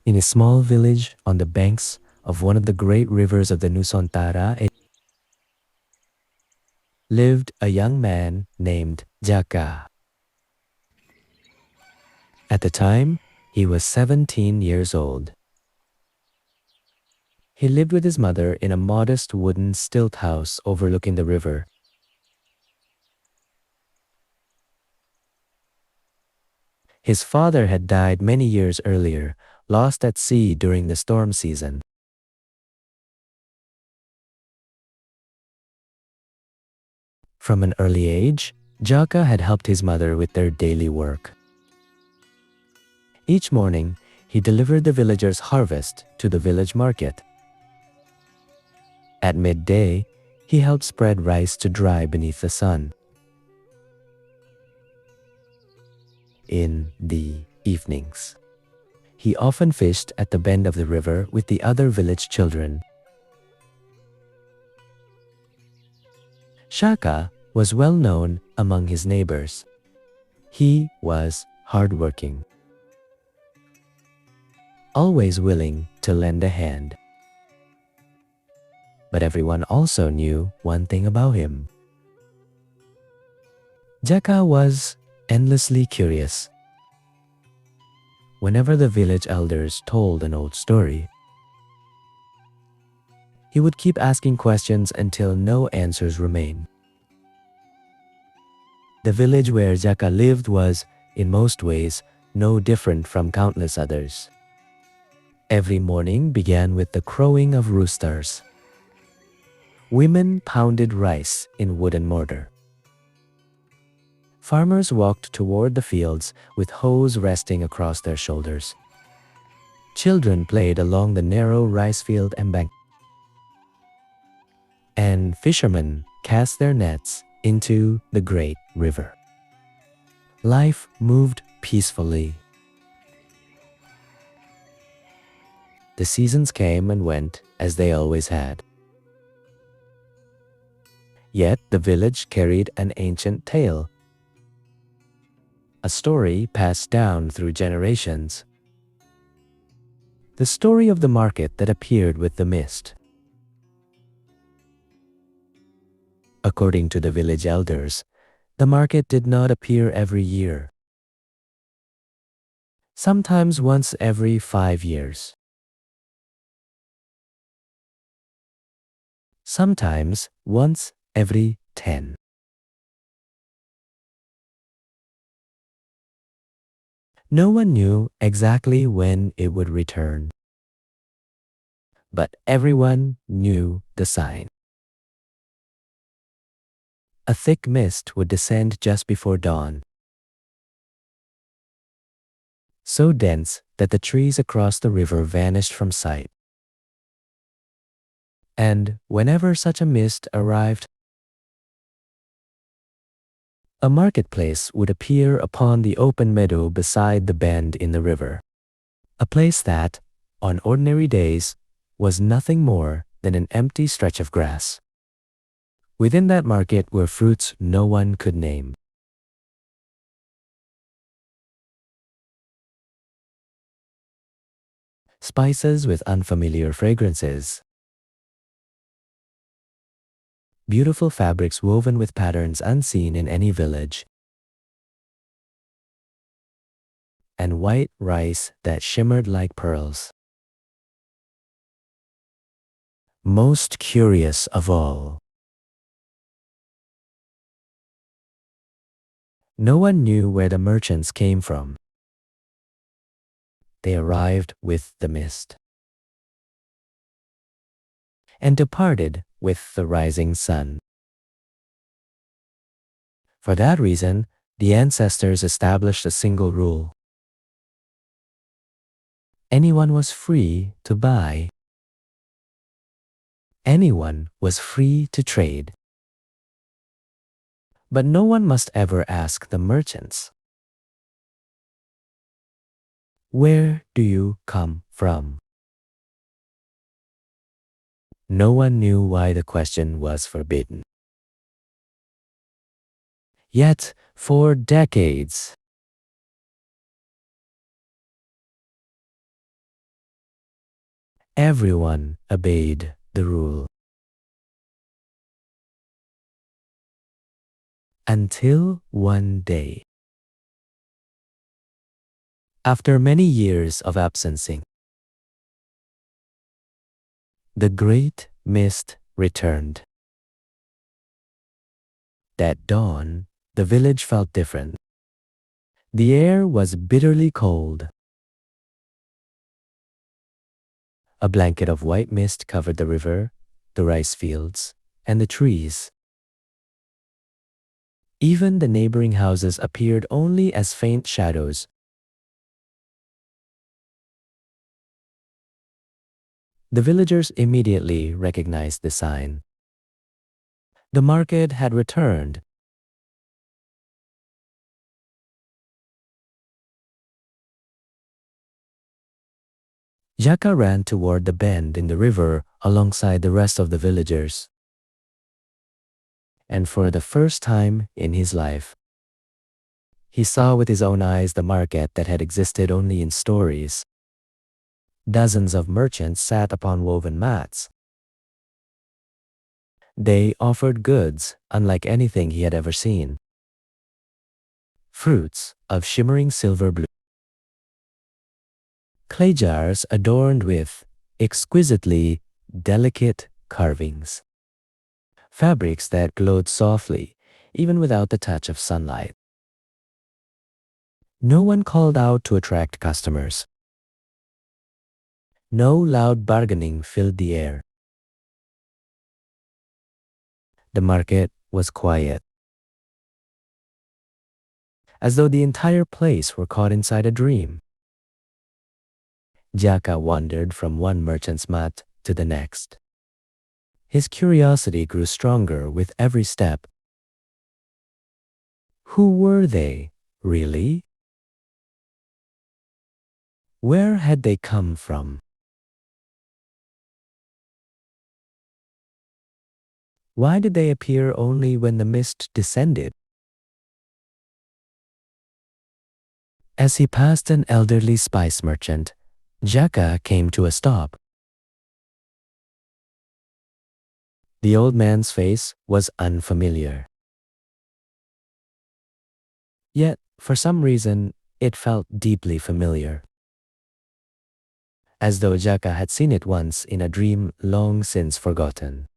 In a small village on the banks of one of the great rivers of the Nusantara, lived a young man named Jaka. At the time, he was 17 years old. He lived with his mother in a modest wooden stilt house overlooking the river. His father had died many years earlier, lost at sea during the storm season. From an early age, Jaka had helped his mother with their daily work. Each morning, he delivered the villagers' harvest to the village market. At midday, he helped spread rice to dry beneath the sun. In the evenings, he often fished at the bend of the river with the other village children. Jaka was well known among his neighbors. He was hardworking, always willing to lend a hand. But everyone also knew one thing about him. Jaka was endlessly curious. Whenever the village elders told an old story, he would keep asking questions until no answers remained. The village where Jaka lived was, in most ways, no different from countless others. Every morning began with the crowing of roosters. Women pounded rice in wood and mortar. Farmers walked toward the fields with hoes resting across their shoulders. Children played along the narrow rice field embankment. And fishermen cast their nets into the great river. Life moved peacefully. The seasons came and went as they always had. Yet the village carried an ancient tale, a story passed down through generations. The story of the market that appeared with the mist. According to the village elders, the market did not appear every year. Sometimes once every 5 years. Sometimes once every 10. No one knew exactly when it would return, but everyone knew the sign. A thick mist would descend just before dawn, so dense that the trees across the river vanished from sight. And whenever such a mist arrived, a marketplace would appear upon the open meadow beside the bend in the river. A place that, on ordinary days, was nothing more than an empty stretch of grass. Within that market were fruits no one could name. Spices with unfamiliar fragrances. Beautiful fabrics woven with patterns unseen in any village. And white rice that shimmered like pearls. Most curious of all, no one knew where the merchants came from. They arrived with the mist and departed with the rising sun. For that reason, the ancestors established a single rule. Anyone was free to buy. Anyone was free to trade. But no one must ever ask the merchants, "Where do you come from?" No one knew why the question was forbidden. Yet, for decades, Everyone obeyed the rule. Until one day, after many years of absencing, the great mist returned. That dawn, the village felt different. The air was bitterly cold. A blanket of white mist covered the river, the rice fields, and the trees. Even the neighboring houses appeared only as faint shadows. The villagers immediately recognized the sign. The market had returned. Jaka ran toward the bend in the river alongside the rest of the villagers. And for the first time in his life, he saw with his own eyes the market that had existed only in stories. Dozens of merchants sat upon woven mats. They offered goods unlike anything he had ever seen. Fruits of shimmering silver blue. Clay jars adorned with exquisitely delicate carvings. Fabrics that glowed softly, even without the touch of sunlight. No one called out to attract customers. No loud bargaining filled the air. The market was quiet, as though the entire place were caught inside a dream. Jaka wandered from one merchant's mat to the next. His curiosity grew stronger with every step. Who were they, really? Where had they come from? Why did they appear only when the mist descended? As he passed an elderly spice merchant, Jaka came to a stop. The old man's face was unfamiliar. Yet, for some reason, it felt deeply familiar. As though Jaka had seen it once in a dream long since forgotten.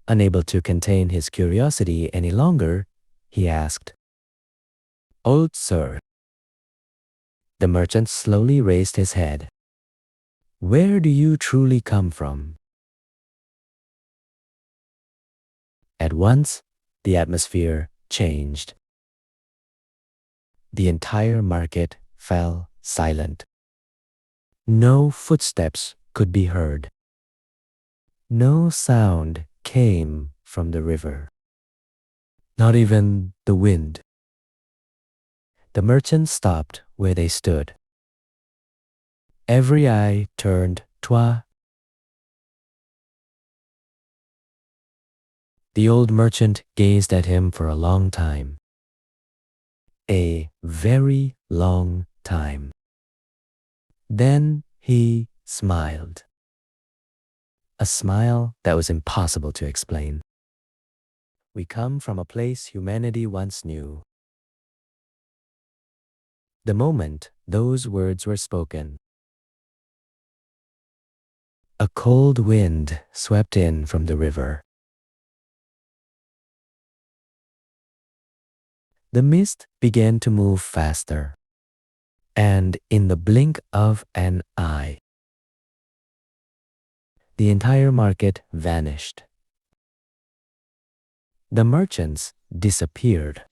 Unable to contain his curiosity any longer, he asked, "Old sir." The merchant slowly raised his head. "Where do you truly come from?" At once, the atmosphere changed. The entire market fell silent. No footsteps could be heard. No sound came from the river. Not even the wind. The merchants stopped where they stood. Every eye turned toward. The old merchant gazed at him for a long time. A very long time. Then he smiled. A smile that was impossible to explain. "We come from a place humanity once knew." The moment those words were spoken, a cold wind swept in from the river. The mist began to move faster, and in the blink of an eye, the entire market vanished. The merchants disappeared.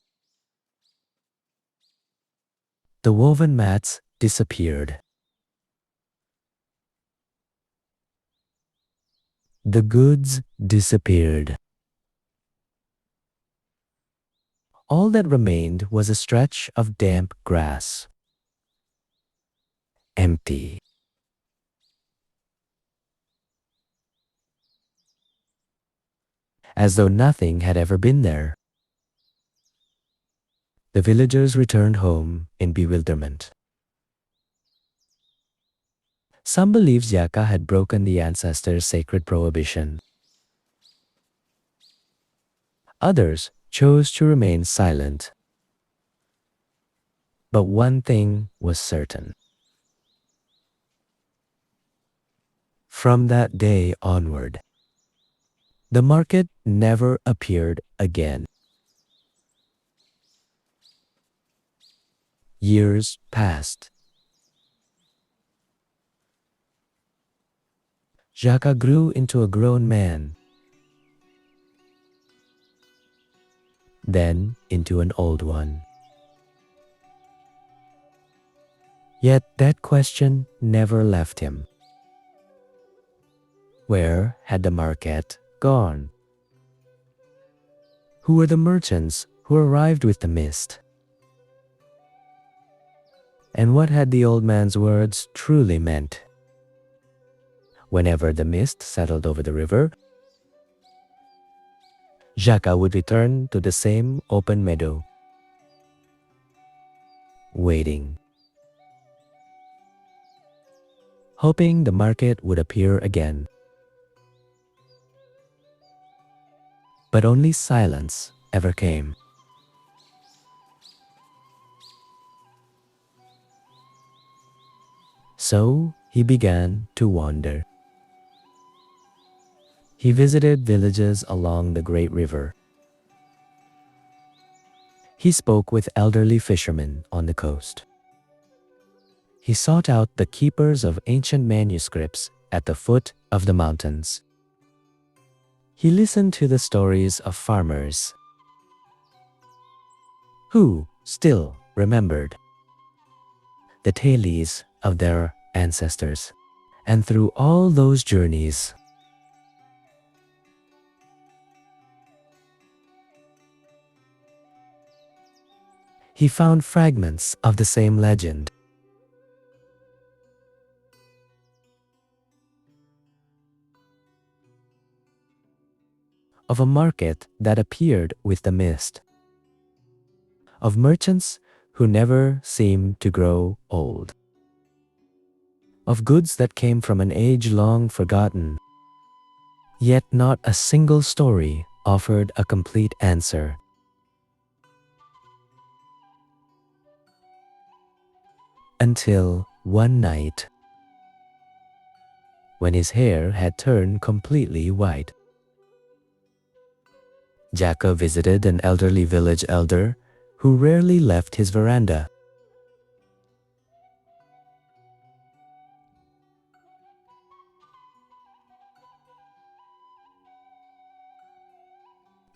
The woven mats disappeared. The goods disappeared. All that remained was a stretch of damp grass. Empty. As though nothing had ever been there. The villagers returned home in bewilderment. Some believe Jaka had broken the ancestors' sacred prohibition. Others chose to remain silent. But one thing was certain. From that day onward, the market never appeared again. Years passed. Jaka grew into a grown man, then into an old one. Yet that question never left him. Where had the market gone? Who were the merchants who arrived with the mist? And what had the old man's words truly meant? Whenever the mist settled over the river, Jaka would return to the same open meadow, waiting, hoping the market would appear again. But only silence ever came. So he began to wander. He visited villages along the great river. He spoke with elderly fishermen on the coast. He sought out the keepers of ancient manuscripts at the foot of the mountains. He listened to the stories of farmers who still remembered the tales of their ancestors. And through all those journeys, he found fragments of the same legend. Of a market that appeared with the mist. Of merchants who never seemed to grow old. Of goods that came from an age long forgotten. Yet not a single story offered a complete answer. Until one night, when his hair had turned completely white. Jaka visited an elderly village elder who rarely left his veranda.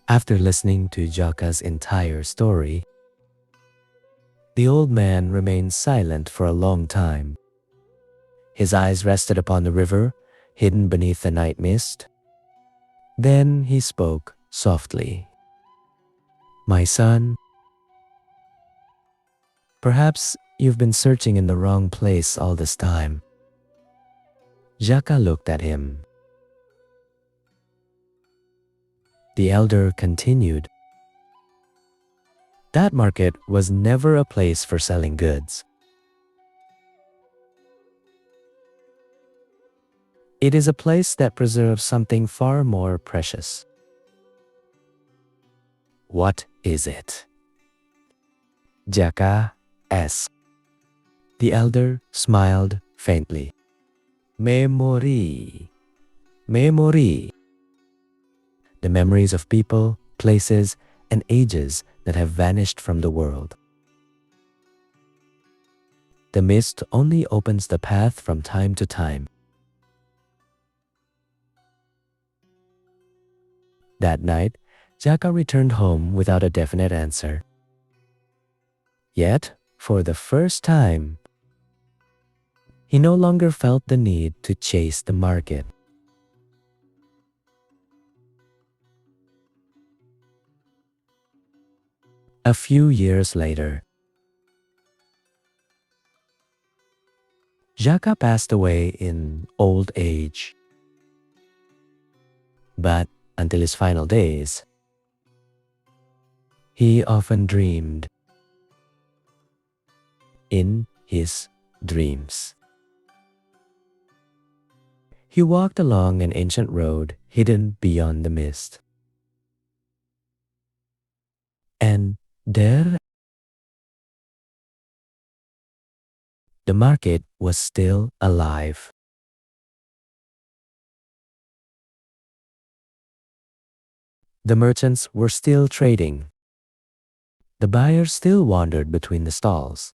After listening to Jaka's entire story, the old man remained silent for a long time. His eyes rested upon the river, hidden beneath the night mist. Then he spoke softly. "My son, perhaps you've been searching in the wrong place all this time." Jaka looked at him. The elder continued, "That market was never a place for selling goods. It is a place that preserves something far more precious." "What is it?" Jaka asked. The elder smiled faintly. "Memory. Memory. The memories of people, places, and ages that have vanished from the world. The mist only opens the path from time to time. That night, Jaka returned home without a definite answer. Yet, for the first time, he no longer felt the need to chase the market. A few years later, Jaka passed away in old age. But until his final days, he often dreamed. In his dreams, He walked along an ancient road hidden beyond the mist. And there, the market was still alive. The merchants were still trading. The buyers still wandered between the stalls.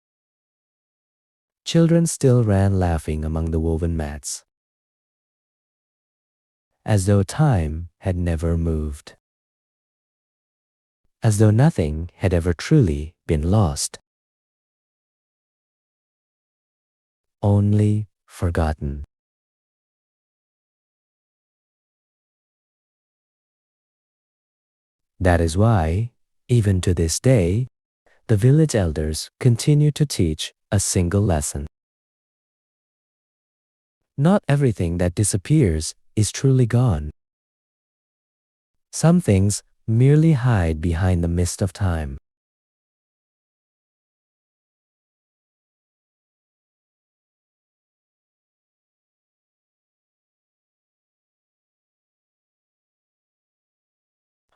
Children still ran laughing among the woven mats, as though time had never moved, as though nothing had ever truly been lost, only forgotten. That is why, even to this day, the village elders continue to teach a single lesson. Not everything that disappears is truly gone. Some things merely hide behind the mist of time.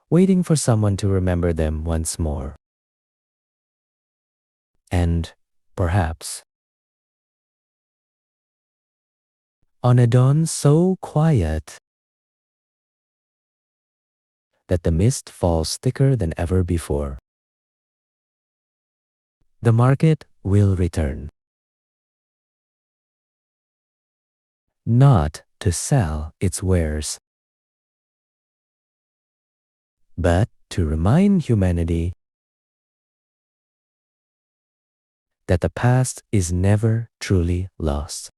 Waiting for someone to remember them once more. And, perhaps, on a dawn so quiet that the mist falls thicker than ever before, the market will return. Not to sell its wares, but to remind humanity that the past is never truly lost.